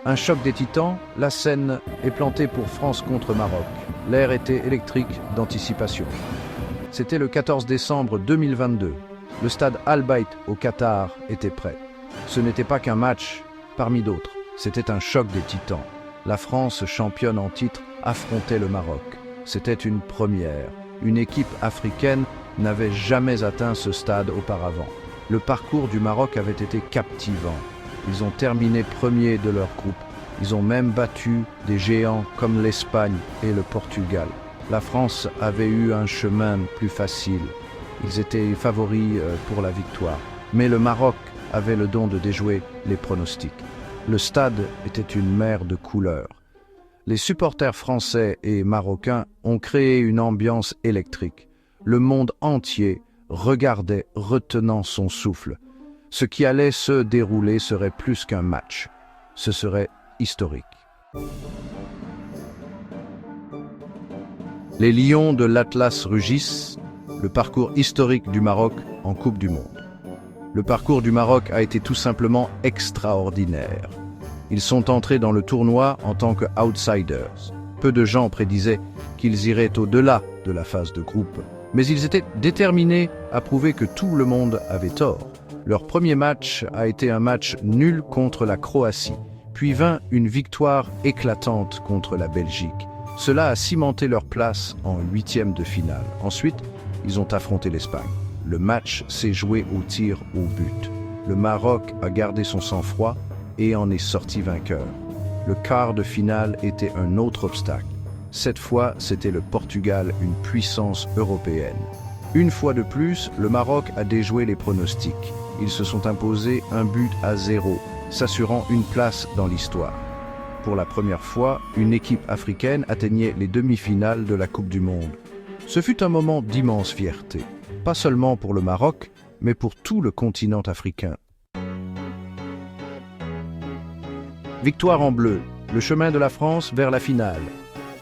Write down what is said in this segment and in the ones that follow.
Un choc des titans, la scène est plantée pour France contre Maroc. L'air était électrique d'anticipation. C'était le 14 décembre 2022. Le stade Al Bayt au Qatar était prêt. Ce n'était pas qu'un match parmi d'autres, c'était un choc des titans. La France, championne en titre, affrontait le Maroc. C'était une première. Une équipe africaine n'avait jamais atteint ce stade auparavant. Le parcours du Maroc avait été captivant. Ils ont terminé premiers de leur groupe. Ils ont même battu des géants comme l'Espagne et le Portugal. La France avait eu un chemin plus facile. Ils étaient favoris pour la victoire. Mais le Maroc avait le don de déjouer les pronostics. Le stade était une mer de couleurs. Les supporters français et marocains ont créé une ambiance électrique. Le monde entier regardait, retenant son souffle. Ce qui allait se dérouler serait plus qu'un match. Ce serait historique. Les lions de l'Atlas rugissent, le parcours historique du Maroc en Coupe du Monde. Le parcours du Maroc a été tout simplement extraordinaire. Ils sont entrés dans le tournoi en tant que outsiders. Peu de gens prédisaient qu'ils iraient au-delà de la phase de groupe, mais ils étaient déterminés à prouver que tout le monde avait tort. Leur premier match a été un match nul contre la Croatie, puis vint une victoire éclatante contre la Belgique. Cela a cimenté leur place en huitième de finale. Ensuite, ils ont affronté l'Espagne. Le match s'est joué au tir au but. Le Maroc a gardé son sang-froid et en est sorti vainqueur. Le quart de finale était un autre obstacle. Cette fois, c'était le Portugal, une puissance européenne. Une fois de plus, le Maroc a déjoué les pronostics. Ils se sont imposés 1-0, s'assurant une place dans l'histoire. Pour la première fois, une équipe africaine atteignait les demi-finales de la Coupe du Monde. Ce fut un moment d'immense fierté, pas seulement pour le Maroc, mais pour tout le continent africain. Victoire en bleu, le chemin de la France vers la finale.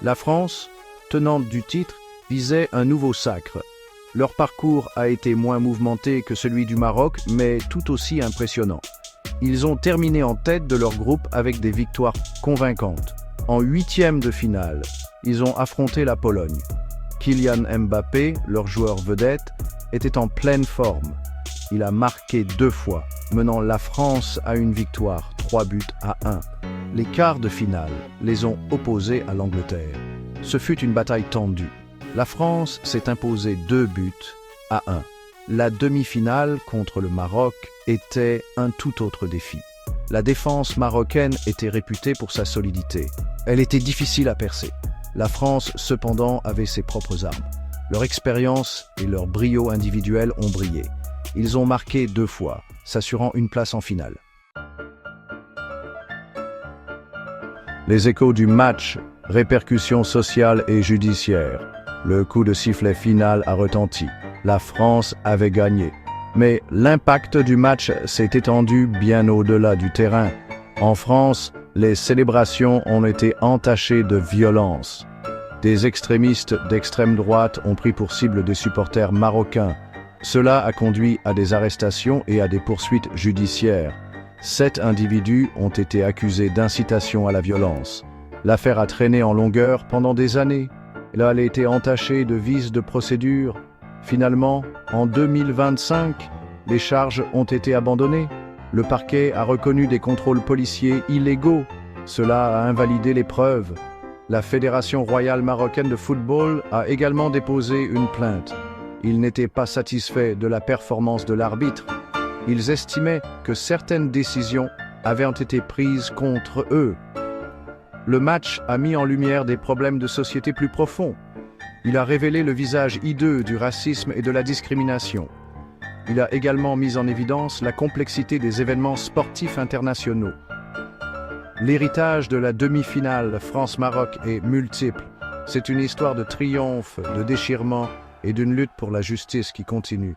La France, tenante du titre, visait un nouveau sacre. Leur parcours a été moins mouvementé que celui du Maroc, mais tout aussi impressionnant. Ils ont terminé en tête de leur groupe avec des victoires convaincantes. En huitième de finale, ils ont affronté la Pologne. Kylian Mbappé, leur joueur vedette, était en pleine forme. Il a marqué 2 fois, menant la France à une victoire, 3-1. Les quarts de finale les ont opposés à l'Angleterre. Ce fut une bataille tendue. La France s'est imposée 2-1. La demi-finale contre le Maroc était un tout autre défi. La défense marocaine était réputée pour sa solidité. Elle était difficile à percer. La France, cependant, avait ses propres armes. Leur expérience et leur brio individuel ont brillé. Ils ont marqué 2 fois, s'assurant une place en finale. Les échos du match, répercussions sociales et judiciaires. Le coup de sifflet final a retenti. La France avait gagné. Mais l'impact du match s'est étendu bien au-delà du terrain. En France, les célébrations ont été entachées de violence. Des extrémistes d'extrême droite ont pris pour cible des supporters marocains. Cela a conduit à des arrestations et à des poursuites judiciaires. 7 individus ont été accusés d'incitation à la violence. L'affaire a traîné en longueur pendant des années. Elle a été entachée de vices de procédure. Finalement, en 2025, les charges ont été abandonnées. Le parquet a reconnu des contrôles policiers illégaux. Cela a invalidé les preuves. La Fédération royale marocaine de football a également déposé une plainte. Ils n'étaient pas satisfaits de la performance de l'arbitre. Ils estimaient que certaines décisions avaient été prises contre eux. Le match a mis en lumière des problèmes de société plus profonds. Il a révélé le visage hideux du racisme et de la discrimination. Il a également mis en évidence la complexité des événements sportifs internationaux. L'héritage de la demi-finale France-Maroc est multiple. C'est une histoire de triomphe, de déchirement et d'une lutte pour la justice qui continue.